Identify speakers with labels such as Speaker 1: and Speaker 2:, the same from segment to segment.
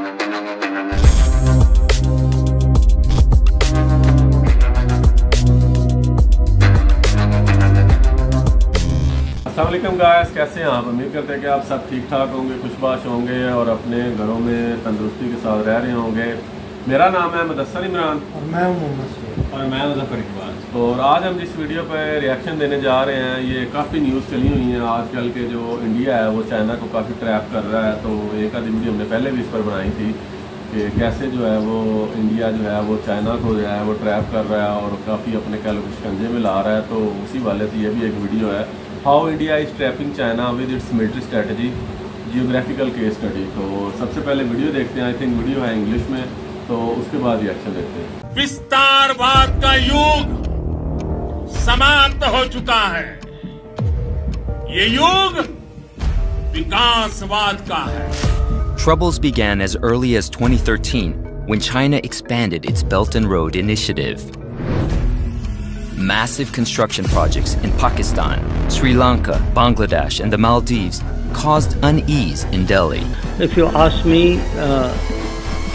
Speaker 1: अस्सलामुअलैकुम गाइस, कैसे हैं आप? उम्मीद करते हैं कि आप सब ठीक ठाक होंगे, खुशबाश होंगे और अपने घरों में तंदुरुस्ती के साथ रह रहे होंगे। मेरा नाम है मुदस्सर इमरान
Speaker 2: और मैं हूं मोहम्मद
Speaker 1: और मैं ज़फ़र इकबाल। और आज हम जिस वीडियो पर रिएक्शन देने जा रहे हैं, ये काफ़ी न्यूज़ चली हुई हैं आजकल के जो इंडिया है वो चाइना को काफ़ी ट्रैप कर रहा है। तो एक आधी वीडियो हमने पहले भी इस पर बनाई थी कि कैसे जो है वो इंडिया जो है वो चाइना को जो है वो ट्रैप कर रहा है और काफ़ी अपने कह लो शिकंजे में ला रहा है। तो उसी वाले से ये भी एक वीडियो है, how India is trapping China with its military strategy, geographical case study. तो सबसे पहले वीडियो देखते हैं। आई थिंक वीडियो है इंग्लिश में, तो उसके बाद रिएक्शन देखते हैं।
Speaker 3: विस्तारवाद का युग समाप्त हो चुका है, ये युग विकासवाद का है।
Speaker 4: Troubles began as early as 2013 when China expanded its Belt and Road Initiative. Massive construction projects in Pakistan, Sri Lanka, Bangladesh, and the Maldives caused unease in Delhi.
Speaker 2: If you ask me,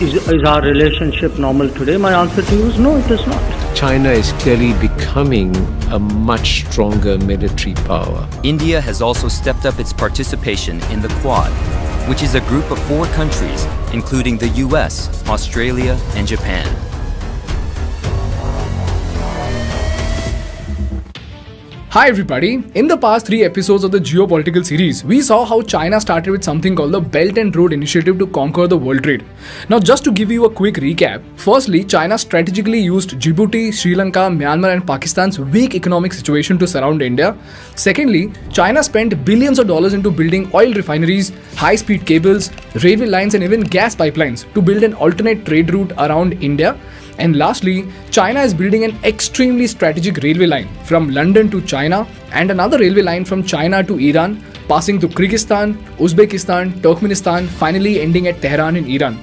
Speaker 2: is our relationship normal today? My answer to you is no, it is not.
Speaker 5: China is clearly becoming a much stronger military power.
Speaker 4: India has also stepped up its participation in the Quad, which is a group of 4 countries, including the US, Australia, and Japan.
Speaker 6: Hi everybody, in the past 3 episodes of the Geopolitical series, we saw how China started with something called the Belt and Road Initiative to conquer the world trade. Now just to give you a quick recap, firstly, China strategically used Djibouti, Sri Lanka, Myanmar and Pakistan's weak economic situation to surround India. Secondly, China spent billions of dollars into building oil refineries, high-speed cables, railway lines and even gas pipelines to build an alternate trade route around India. And lastly, China is building an extremely strategic railway line from London to China and another railway line from China to Iran, passing through Kyrgyzstan, Uzbekistan, Turkmenistan, finally ending at Tehran in Iran.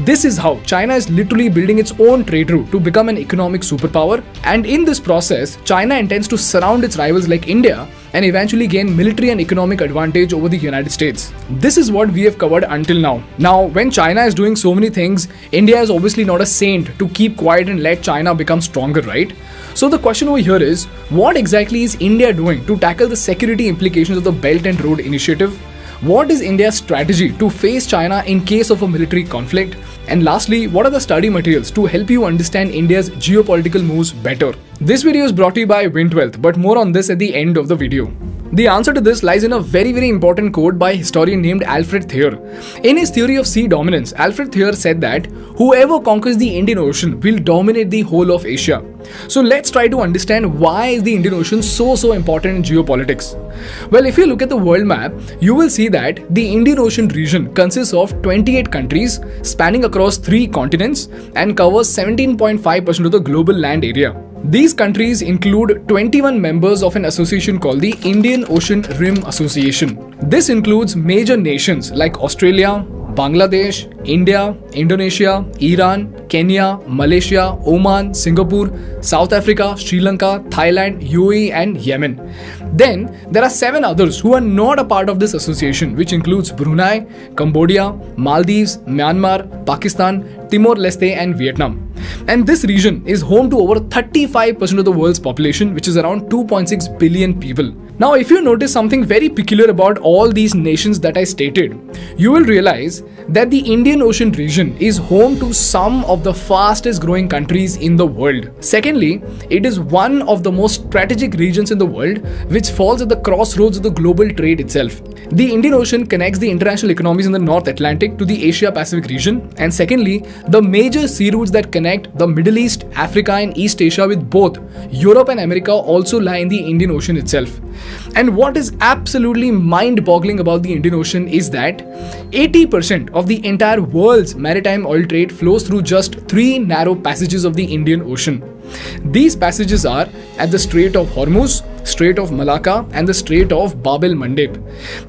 Speaker 6: This is how China is literally building its own trade route to become an economic superpower, and in this process, China intends to surround its rivals like India and eventually gain military and economic advantage over the United States. This is what we have covered until now. Now, when China is doing so many things, India is obviously not a saint to keep quiet and let China become stronger, right? So the question over here is, what exactly is India doing to tackle the security implications of the Belt and Road Initiative? What is India's strategy to face China in case of a military conflict? And lastly, what are the study materials to help you understand India's geopolitical moves better? This video is brought to you by Wintwealth, but more on this at the end of the video. The answer to this lies in a very important quote by a historian named Alfred Thayer. In his theory of sea dominance, Alfred Thayer said that whoever conquers the Indian Ocean will dominate the whole of Asia. So let's try to understand why is the Indian Ocean so important in geopolitics. Well, if you look at the world map, you will see that the Indian Ocean region consists of 28 countries spanning across 3 continents and covers 17.5% of the global land area. These countries include 21 members of an association called the Indian Ocean Rim Association. This includes major nations like Australia, Bangladesh, India, Indonesia, Iran, Kenya, Malaysia, Oman, Singapore, South Africa, Sri Lanka, Thailand, UAE and Yemen. Then there are 7 others who are not a part of this association, which includes Brunei, Cambodia, Maldives, Myanmar, Pakistan, Timor-Leste and Vietnam. And this region is home to over 35% of the world's population, which is around 2.6 billion people. Now, if you notice something very peculiar about all these nations that I stated, you will realize that the Indian Ocean region is home to some of the fastest growing countries in the world. Secondly, it is one of the most strategic regions in the world, which falls at the crossroads of the global trade itself. The Indian Ocean connects the international economies in the North Atlantic to the Asia-Pacific region. And secondly, the major sea routes that connect the Middle East, Africa and East Asia with both Europe and America also lie in the Indian Ocean itself. And what is absolutely mind-boggling about the Indian Ocean is that 80% of the entire world's maritime oil trade flows through just 3 narrow passages of the Indian Ocean. These passages are at the Strait of Hormuz, Strait of Malacca and the Strait of Bab el-Mandeb.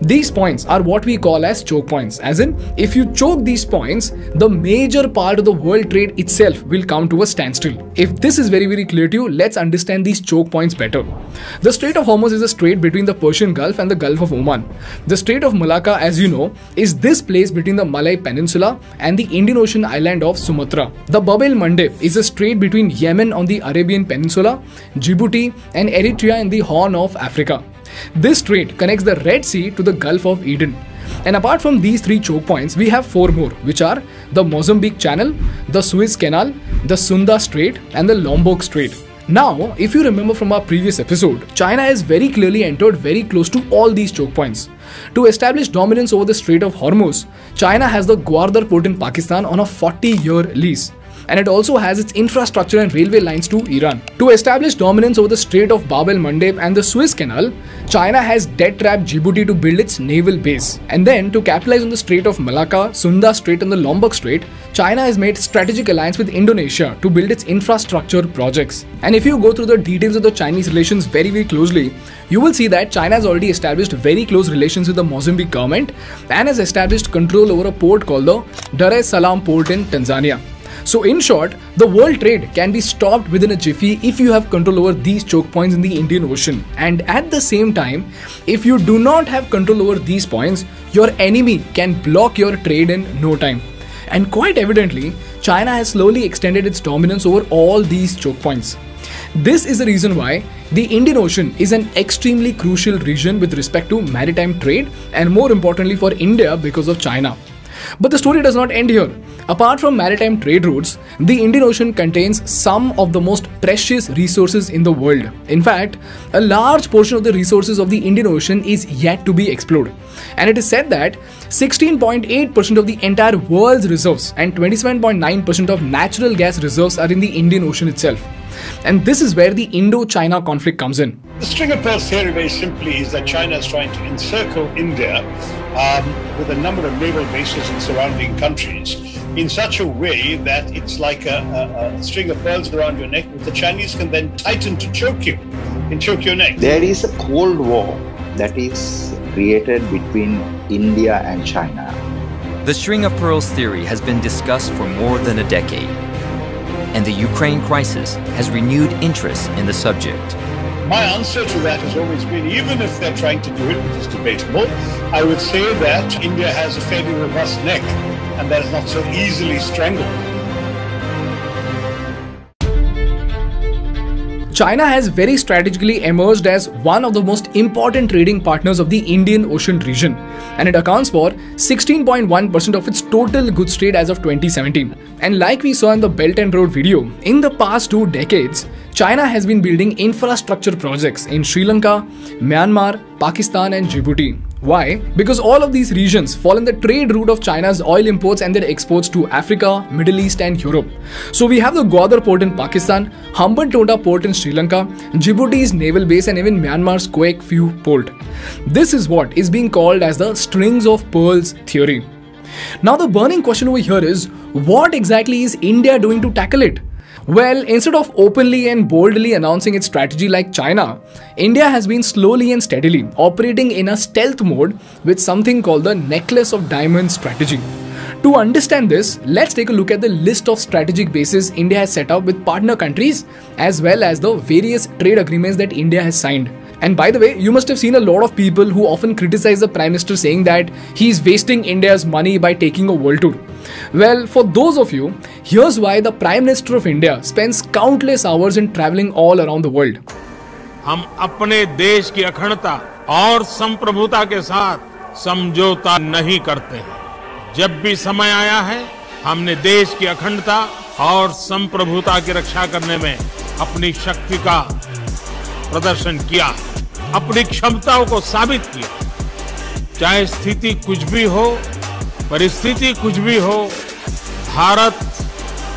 Speaker 6: These points are what we call as choke points, as in if you choke these points, the major part of the world trade itself will come to a standstill. If this is very clear to you, let's understand these choke points better. The Strait of Hormuz is a strait between the Persian Gulf and the Gulf of Oman. The Strait of Malacca, as you know, is this place between the Malay Peninsula and the Indian Ocean island of Sumatra. The Bab el-Mandeb is a strait between Yemen on the Arabian Peninsula, Djibouti and Eritrea in the Horn of Africa. This strait connects the Red Sea to the Gulf of Eden. And apart from these three choke points, we have four more, which are the Mozambique Channel, the Suez Canal, the Sunda Strait and the Lombok Strait. Now, if you remember from our previous episode, China has very clearly entered very close to all these choke points. To establish dominance over the Strait of Hormuz, China has the Gwadar port in Pakistan on a 40-year lease. And it also has its infrastructure and railway lines to Iran. To establish dominance over the Strait of Bab el-Mandeb and the Suez Canal, China has debt-trapped Djibouti to build its naval base. And then, to capitalize on the Strait of Malacca, Sunda Strait and the Lombok Strait, China has made strategic alliance with Indonesia to build its infrastructure projects. And if you go through the details of the Chinese relations very closely, you will see that China has already established very close relations with the Mozambique government and has established control over a port called the Dar es Salaam port in Tanzania. So in short, the world trade can be stopped within a jiffy if you have control over these choke points in the Indian Ocean. And at the same time, if you do not have control over these points, your enemy can block your trade in no time. And quite evidently, China has slowly extended its dominance over all these choke points. This is the reason why the Indian Ocean is an extremely crucial region with respect to maritime trade and more importantly for India because of China. But the story does not end here. Apart from maritime trade routes, the Indian Ocean contains some of the most precious resources in the world. In fact, a large portion of the resources of the Indian Ocean is yet to be explored. And it is said that 16.8% of the entire world's reserves and 27.9% of natural gas reserves are in the Indian Ocean itself. And this is where the Indo-China conflict comes in.
Speaker 7: The string of pearls theory very simply is that China is trying to encircle India with a number of naval bases in surrounding countries in such a way that it's like a string of pearls around your neck, which the Chinese can then tighten to choke you and choke your neck.
Speaker 8: There is a Cold War that is created between India and China.
Speaker 4: The string of pearls theory has been discussed for more than a decade, and the Ukraine crisis has renewed interest in the subject.
Speaker 7: My answer to that has always been, even if they're trying to do it, which is debatable, I would say that India has a fairly robust neck and that is not so easily strangled.
Speaker 6: China has very strategically emerged as one of the most important trading partners of the Indian Ocean region, and it accounts for 16.1% of its total goods trade as of 2017. And like we saw in the Belt and Road video, in the past 2 decades, China has been building infrastructure projects in Sri Lanka, Myanmar, Pakistan and Djibouti. Why? Because all of these regions fall in the trade route of China's oil imports and their exports to Africa, Middle East and Europe. So we have the Gwadar port in Pakistan, Hambantota port in Sri Lanka, Djibouti's naval base and even Myanmar's Quake Phu port. This is what is being called as the strings of pearls theory. Now the burning question over here is, what exactly is India doing to tackle it? Well, instead of openly and boldly announcing its strategy like China, India has been slowly and steadily operating in a stealth mode with something called the necklace of diamonds strategy. To understand this, let's take a look at the list of strategic bases India has set up with partner countries as well as the various trade agreements that India has signed. And by the way, you must have seen a lot of people who often criticize the Prime Minister saying that he's wasting India's money by taking a world tour. Well, for those of you, here's why the Prime Minister of India spends countless hours in traveling all around the world.
Speaker 3: हम अपने देश की अखंडता और संप्रभुता के साथ समझौता नहीं करते हैं। जब भी समय आया है, हमने देश की अखंडता और संप्रभुता की रक्षा करने में अपनी शक्ति का प्रदर्शन किया, अपनी क्षमताओं को साबित किया। चाहे स्थिति कुछ भी हो, परिस्थिति कुछ भी हो, भारत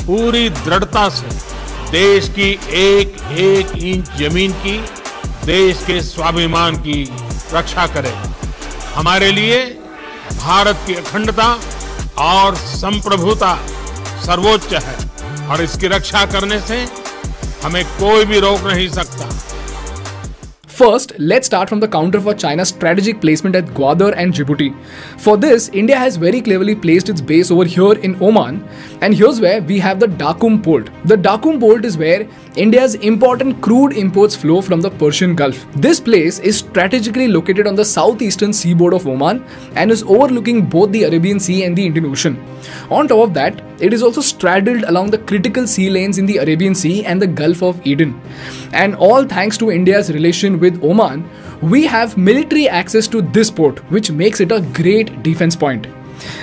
Speaker 3: पूरी दृढ़ता से देश की एक एक इंच जमीन की, देश के स्वाभिमान की रक्षा करेगा। हमारे लिए भारत की अखंडता और संप्रभुता सर्वोच्च है और इसकी रक्षा करने से हमें कोई भी रोक नहीं सकता।
Speaker 6: First, let's start from the counter for China's strategic placement at Gwadar and Djibouti. For this, India has very cleverly placed its base over here in Oman, and here's where we have the Dakum port. The Dakum port is where India's important crude imports flow from the Persian Gulf. This place is strategically located on the southeastern seaboard of Oman and is overlooking both the Arabian Sea and the Indian Ocean. On top of that, it is also straddled along the critical sea lanes in the Arabian Sea and the Gulf of Eden. And all thanks to India's relation with Oman, we have military access to this port, which makes it a great defense point.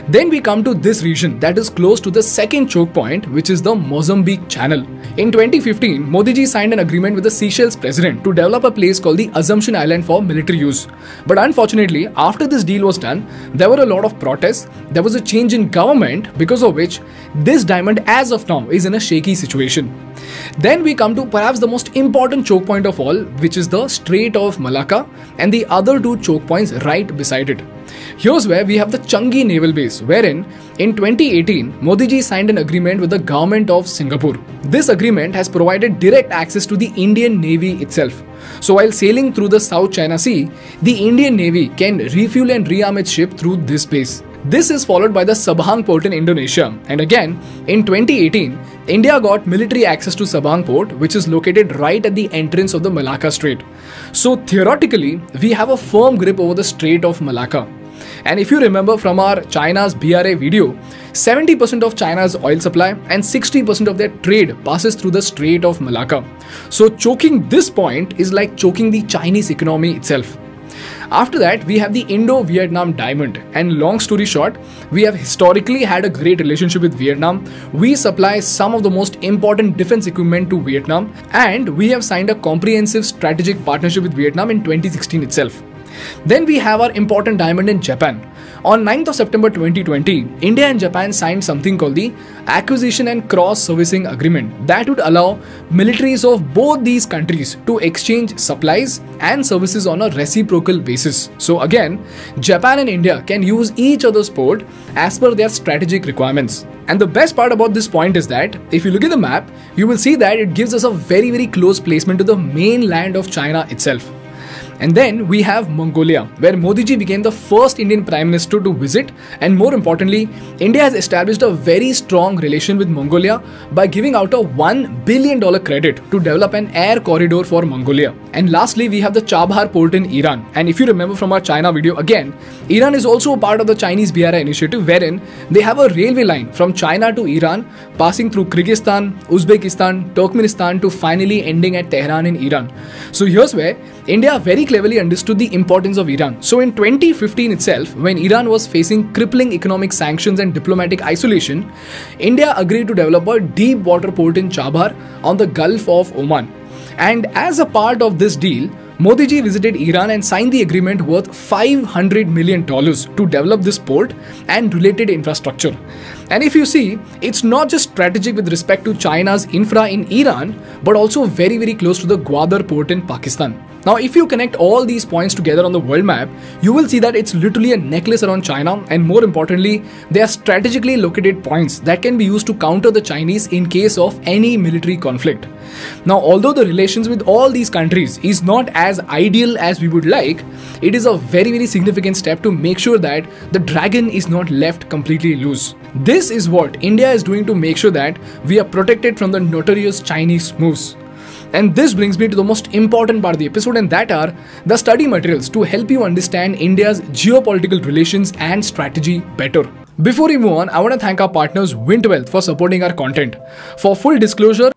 Speaker 6: Then we come to this region that is close to the second choke point, which is the Mozambique Channel. In 2015, Modi ji signed an agreement with the Seychelles president to develop a place called the Assumption Island for military use. But unfortunately, after this deal was done, there were a lot of protests, there was a change in government, because of which this diamond as of now is in a shaky situation. Then we come to perhaps the most important choke point of all, which is the Strait of Malacca and the other two choke points right beside it. Here's where we have the Changi Naval Base, wherein in 2018, Modi ji signed an agreement with the government of Singapore. This agreement has provided direct access to the Indian Navy itself. So while sailing through the South China Sea, the Indian Navy can refuel and rearm its ship through this base. This is followed by the Sabang port in Indonesia, and again in 2018, India got military access to Sabang port, which is located right at the entrance of the Malacca Strait. So theoretically, we have a firm grip over the Strait of Malacca. And if you remember from our China's BRA video, 70% of China's oil supply and 60% of their trade passes through the Strait of Malacca. So choking this point is like choking the Chinese economy itself. After that, we have the Indo-Vietnam Diamond, and long story short, we have historically had a great relationship with Vietnam. We supply some of the most important defense equipment to Vietnam, and we have signed a comprehensive strategic partnership with Vietnam in 2016 itself. Then we have our important diamond in Japan. On 9th of September 2020, India and Japan signed something called the Acquisition and Cross-Servicing Agreement that would allow militaries of both these countries to exchange supplies and services on a reciprocal basis. So again, Japan and India can use each other's port as per their strategic requirements. And the best part about this point is that if you look at the map, you will see that it gives us a very close placement to the mainland of China itself. And then we have Mongolia, where Modi ji became the first Indian Prime Minister to visit, and more importantly, India has established a very strong relation with Mongolia by giving out a $1 billion credit to develop an air corridor for Mongolia. And lastly, we have the Chabhar port in Iran. And if you remember from our China video again, Iran is also a part of the Chinese BRI initiative, wherein they have a railway line from China to Iran, passing through Kyrgyzstan, Uzbekistan, Turkmenistan to finally ending at Tehran in Iran. So here's where India very cleverly understood the importance of Iran. So in 2015 itself, when Iran was facing crippling economic sanctions and diplomatic isolation, India agreed to develop a deep water port in Chabhar on the Gulf of Oman. And as a part of this deal, Modi ji visited Iran and signed the agreement worth $500 million to develop this port and related infrastructure. And if you see, it's not just strategic with respect to China's infra in Iran, but also very close to the Gwadar port in Pakistan. Now, if you connect all these points together on the world map, you will see that it's literally a necklace around China, and more importantly, they are strategically located points that can be used to counter the Chinese in case of any military conflict. Now, although the relations with all these countries is not as ideal as we would like, it is a very significant step to make sure that the dragon is not left completely loose. This is what India is doing to make sure that we are protected from the notorious Chinese moves. And this brings me to the most important part of the episode, and that are the study materials to help you understand India's geopolitical relations and strategy better. Before we move on, I want to thank our partners Wintwealth for supporting our content. For full disclosure,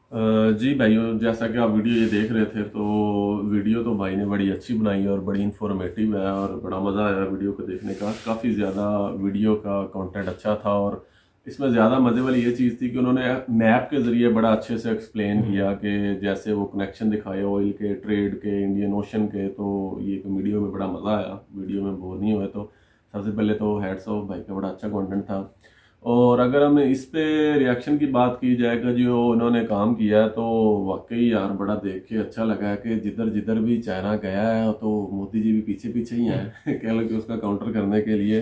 Speaker 1: जी भाइयों, जैसा कि आप video ये देख रहे थे, तो video तो भाई ने बड़ी अच्छी बनाई और बड़ी इन्फॉर्मेटिव है और बड़ा मज़ा आया वीडियो को देखने का। काफ़ी ज़्यादा वीडियो का कंटेंट अच्छा था और इसमें ज़्यादा मज़े वाली ये चीज़ थी कि उन्होंने मैप के ज़रिए बड़ा अच्छे से एक्सप्लेन किया कि जैसे वो कनेक्शन दिखाए ऑयल के, ट्रेड के, इंडियन ओशन के। तो ये वीडियो में बड़ा मज़ा आया, वीडियो में बोर नहीं हुए। तो सबसे पहले तो हैट्स ऑफ भाई का, बड़ा अच्छा कंटेंट था। और अगर हम इस पे रिएक्शन की बात की जाएगा जो उन्होंने काम किया है, तो वाकई यार बड़ा देख के अच्छा लगा है कि जिधर भी चाइना गया है तो मोदी जी भी पीछे ही हैं कह लो कि उसका काउंटर करने के लिए।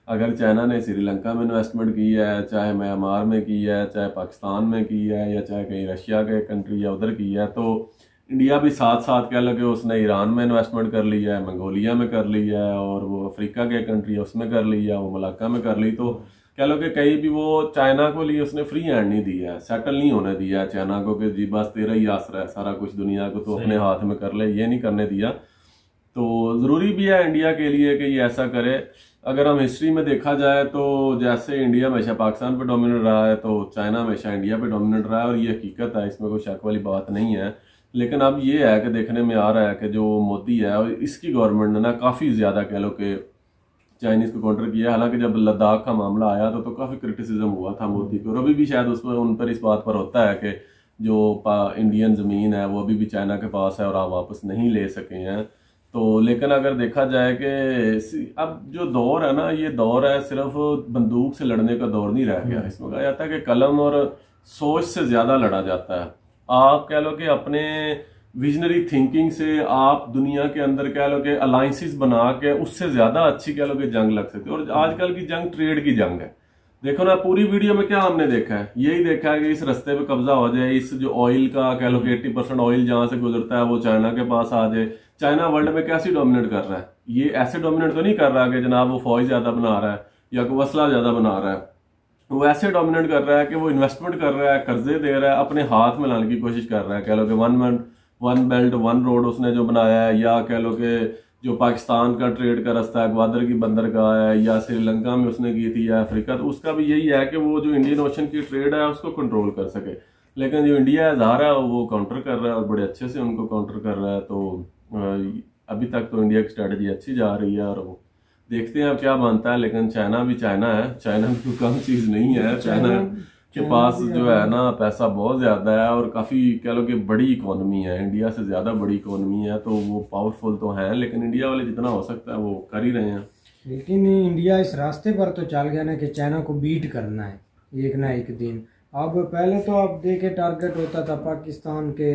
Speaker 1: अगर चाइना ने श्रीलंका में इन्वेस्टमेंट की है, चाहे म्यांमार में की है, चाहे पाकिस्तान में की है, या चाहे कहीं रशिया के कंट्री या उधर की है, तो इंडिया भी साथ साथ कह लो कि उसने ईरान में इन्वेस्टमेंट कर लिया है, मंगोलिया में कर लिया है, और वो अफ्रीका के कंट्री है उसमें कर लिया, वो मलाक्का में कर ली। तो कह लो कि कहीं भी वो चाइना को लिए उसने फ्री हैंड नहीं दिया है, सेटल नहीं होने दिया है चाइना को कि जी बस तेरा ही आसरा है सारा कुछ दुनिया को तो अपने हाथ में कर ले, ये नहीं करने दिया। तो ज़रूरी भी है इंडिया के लिए कि ये ऐसा करे। अगर हम हिस्ट्री में देखा जाए तो जैसे इंडिया हमेशा पाकिस्तान पे डोमिनेट रहा है, तो चाइना हमेशा इंडिया पे डोमिनेट रहा है, और ये हकीकत है, इसमें कोई शक वाली बात नहीं है। लेकिन अब ये है कि देखने में आ रहा है कि जो मोदी है और इसकी गवर्नमेंट ने ना काफ़ी ज़्यादा कह लो कि चाइनीज़ को काउंटर किया। हालांकि जब लद्दाख का मामला आया तो काफ़ी क्रिटिसिज्म हुआ था मोदी को, और अभी भी शायद उस पर उन पर इस बात पर होता है कि जो इंडियन ज़मीन है वो अभी भी चाइना के पास है और आप वापस नहीं ले सके हैं। तो लेकिन अगर देखा जाए कि अब जो दौर है ना, ये दौर है सिर्फ बंदूक से लड़ने का दौर नहीं रह गया। इसमें कहा जाता है कि कलम और सोच से ज़्यादा लड़ा जाता है। आप कह लो कि अपने विजनरी थिंकिंग से आप दुनिया के अंदर कह लो कि अलायंसेस बना के उससे ज़्यादा अच्छी कह लो कि जंग लग सकती है। और आजकल की जंग ट्रेड की जंग है। देखो ना, पूरी वीडियो में क्या हमने देखा है, यही देखा है कि इस रास्ते पे कब्जा हो जाए, इस जो ऑयल का कह लो कि 80% ऑयल जहां से गुजरता है वो चाइना के पास आ जाए। चाइना वर्ल्ड में कैसे डोमिनेट कर रहा है, ये ऐसे डोमिनेट तो नहीं कर रहा कि जनाब वो फौज ज्यादा बना रहा है या कोई वसला ज्यादा बना रहा है। वो ऐसे डोमिनेट कर रहा है कि वो इन्वेस्टमेंट कर रहा है, कर्जे दे रहा है, अपने हाथ में लाने की कोशिश कर रहा है। कह लो कि वन बेल्ट वन रोड उसने जो बनाया है, या कह लो कि जो पाकिस्तान का ट्रेड का रास्ता है, ग्वादर की बंदरगाह है, या श्रीलंका में उसने की थी, या अफ्रीका, तो उसका भी यही है कि वो जो इंडियन ओशन की ट्रेड है उसको कंट्रोल कर सके। लेकिन जो इंडिया है ज़ाहिर है वो काउंटर कर रहा है और बड़े अच्छे से उनको काउंटर कर रहा है। तो अभी तक तो इंडिया की स्ट्रेटजी अच्छी जा रही है और वो देखते हैं अब क्या बनता है। लेकिन चाइना भी चाइना है, चाइना भी कोई कम चीज़ नहीं है। चाइना के पास जो है ना पैसा बहुत ज़्यादा है और काफ़ी कह लो कि बड़ी इकोनॉमी है, इंडिया से ज़्यादा बड़ी इकोनॉमी है। तो वो पावरफुल तो हैं, लेकिन इंडिया वाले जितना हो सकता है वो कर ही रहे हैं।
Speaker 9: लेकिन इंडिया इस रास्ते पर तो चल गया ना कि चाइना को बीट करना है एक ना एक दिन। अब पहले तो आप देखे टारगेट होता था पाकिस्तान के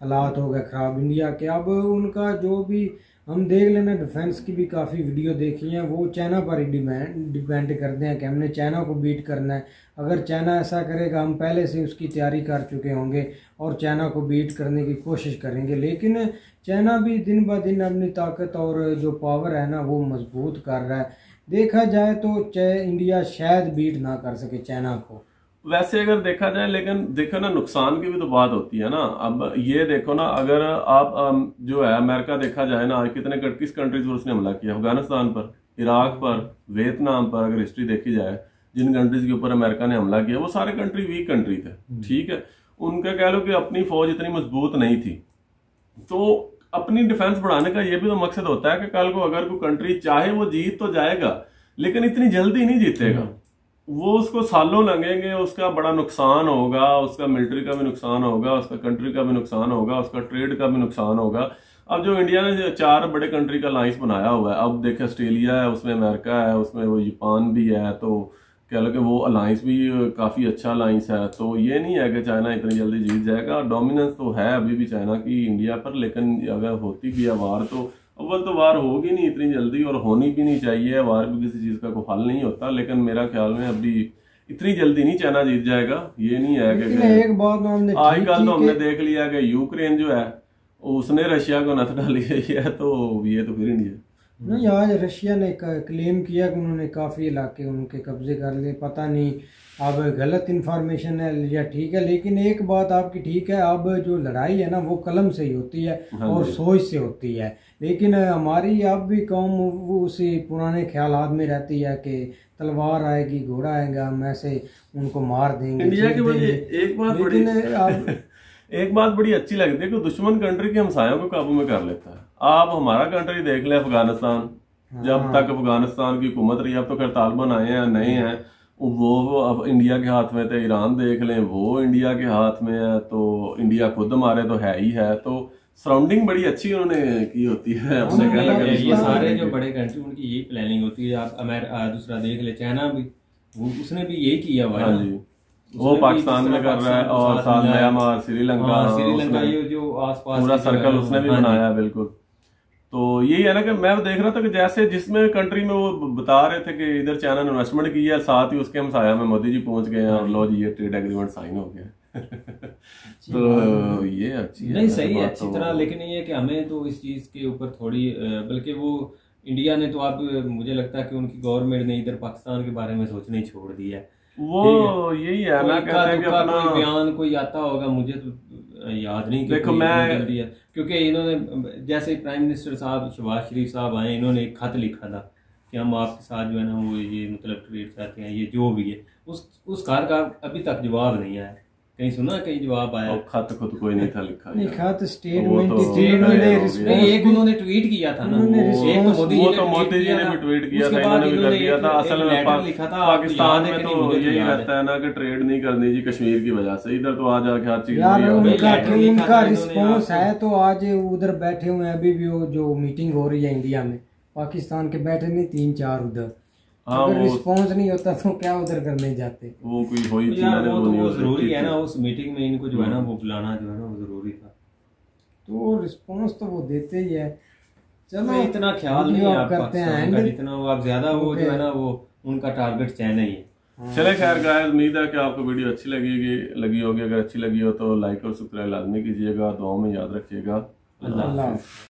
Speaker 9: हालात हो गए ख़राब इंडिया के। अब उनका जो भी हम देख लेना, डिफेंस की भी काफ़ी वीडियो देखी हैं, वो चाइना पर ही डिपेंड करते हैं कि हमने चाइना को बीट करना है। अगर चाइना ऐसा करेगा हम पहले से उसकी तैयारी कर चुके होंगे और चाइना को बीट करने की कोशिश करेंगे। लेकिन चाइना भी दिन ब दिन अपनी ताकत और जो पावर है ना वो मजबूत कर रहा है। देखा जाए तो इंडिया शायद बीट ना कर सके चाइना को
Speaker 1: वैसे अगर देखा जाए। लेकिन देखो ना, नुकसान की भी तो बात होती है ना। अब ये देखो ना, अगर आप जो है अमेरिका देखा जाए ना, कितने किस कंट्रीज पर उसने हमला किया, अफगानिस्तान पर, इराक पर, वियतनाम पर। अगर हिस्ट्री देखी जाए जिन कंट्रीज के ऊपर अमेरिका ने हमला किया वो सारे कंट्री वीक कंट्री थे, ठीक है। उनका कह लो कि अपनी फौज इतनी मजबूत नहीं थी। तो अपनी डिफेंस बढ़ाने का ये भी तो मकसद होता है कि कल को अगर कोई कंट्री चाहे वो जीत तो जाएगा, लेकिन इतनी जल्दी नहीं जीतेगा। वो उसको सालों लगेंगे, उसका बड़ा नुकसान होगा, उसका मिलिट्री का भी नुकसान होगा, उसका कंट्री का भी नुकसान होगा, उसका ट्रेड का भी नुकसान होगा। अब जो इंडिया ने 4 बड़े कंट्री का अलायंस बनाया हुआ है, अब देखे ऑस्ट्रेलिया है, उसमें अमेरिका है, उसमें वो जापान भी है, तो कह लो कि वो अलायंस भी काफ़ी अच्छा अलायंस है। तो ये नहीं है कि चाइना इतनी जल्दी जीत जाएगा। डोमिनेंस तो है अभी भी चाइना की इंडिया पर, लेकिन अगर होती भी है वार तो अव्वल तो वार होगी नहीं इतनी जल्दी, और होनी भी नहीं चाहिए। वार भी किसी चीज़ का कोई हल नहीं होता, लेकिन मेरा ख्याल में अभी इतनी जल्दी नहीं चाइना जीत जाएगा। ये नहीं है कि
Speaker 9: एक बात
Speaker 1: आजकल तो हमने देख लिया कि यूक्रेन जो है उसने रशिया को नथ डाली है, तो ये तो फिर इंडिया
Speaker 9: नहीं। आज रशिया ने क्लेम किया कि उन्होंने काफ़ी इलाके उनके कब्जे कर लिए। पता नहीं अब गलत इन्फॉर्मेशन है या ठीक है, लेकिन एक बात आपकी ठीक है, अब जो लड़ाई है ना वो कलम से ही होती है और सोच से होती है। लेकिन हमारी अब भी कौम वो उसी पुराने ख्यालात में रहती है कि तलवार आएगी, घोड़ा आएगा, हम ऐसे उनको मार देंगे।
Speaker 1: इंडिया की वजह एक बात बड़ी अच्छी लगती है कि दुश्मन कंट्री के हमसायों को काबू में कर लेता है। आप हमारा कंट्री देख ले, अफगानिस्तान, जब तक अफगानिस्तान की हुकूमत रही, अब तो खैर तालिबान आए हैं, नए हैं, वो अब इंडिया के हाथ में थे। ईरान देख लें, वो इंडिया के हाथ में है। तो इंडिया खुद हमारे तो है ही है। तो सराउंडिंग बड़ी अच्छी उन्होंने की होती है अपने
Speaker 10: ये सारे जो बड़े कंट्री उनकी यही प्लानिंग होती है। आप दूसरा देख ले, चाइना भी उसने भी यही किया हुआ है जी।
Speaker 1: वो पाकिस्तान में कर रहा है और साथ म्यांमार, श्रीलंका,
Speaker 10: ये जो आसपास
Speaker 1: पूरा सर्कल उसने भी बनाया। बिल्कुल। तो यही है ना कि मैं देख रहा था कि जैसे जिसमें कंट्री में वो बता रहे थे कि इधर चाइना ने इन्वेस्टमेंट की है, साथ ही उसके हमसाया में मोदी जी पहुंच गए हैं और लो जी ये ट्रेड एग्रीमेंट साइन हो गया। तो ये अच्छी
Speaker 10: नहीं सही है अच्छी तरह, लेकिन ये कि हमें तो इस चीज के ऊपर थोड़ी बल्कि वो इंडिया ने तो अब मुझे लगता है कि उनकी गवर्नमेंट ने इधर पाकिस्तान के बारे में सोचना ही छोड़ दिया है।
Speaker 1: वो यही है ना, कहते हैं कि अपना
Speaker 10: कोई बयान कोई आता होगा, मुझे तो याद नहीं।
Speaker 1: देखो मैं
Speaker 10: जल्दी है क्योंकि इन्होंने जैसे प्राइम मिनिस्टर साहब शहबाज शरीफ साहब आए, इन्होंने एक खत लिखा था कि हम आपके साथ जो है ना वो ये मतलब ट्रेड चाहते हैं, ये जो भी है। उस खत का अभी तक जवाब नहीं आया। कहीं सुना कहीं जवाब आया?
Speaker 1: खत खुद कोई नहीं था लिखा,
Speaker 9: नहीं खत स्टेटमेंट
Speaker 10: एक उन्होंने ट्वीट किया था ना,
Speaker 1: वो तो मोदी जी ने भी ट्वीट किया था, इन्होंने भी कर दिया था। असल में पाकिस्तान में तो यही रहता है ना कि ट्रेड नहीं करनी जी कश्मीर की वजह से, इधर तो आज आके हर चीज
Speaker 9: यार उनका रिस्पॉन्स है। तो आज उधर बैठे हुए हैं, अभी भी वो जो मीटिंग हो रही है इंडिया में, पाकिस्तान के बैठे नहीं 3-4 उधर। अगर रिस्पॉन्स नहीं होता तो क्या उधर करने जाते?
Speaker 1: वो कोई होई थी
Speaker 10: यार, वो जरूरी है ना उस मीटिंग में इनको जो है ना वो बुलाना जो है ना वो जरूरी था।
Speaker 9: तो रिस्पॉन्स तो वो देते ही है।
Speaker 10: चलो इतना ख्याल नहीं आप करते हैं जितना वो आप ज्यादा वो जो है ना वो उनका टारगेट चाइना ही है।
Speaker 1: चले खैर गाइस, उम्मीद है कि आपको वीडियो अच्छी लगी होगी। अगर अच्छी लगी हो तो लाइक और सब्सक्राइब लाजमी कीजिएगा, दुआओं में याद रखिएगा। अल्लाह हाफ़िज़।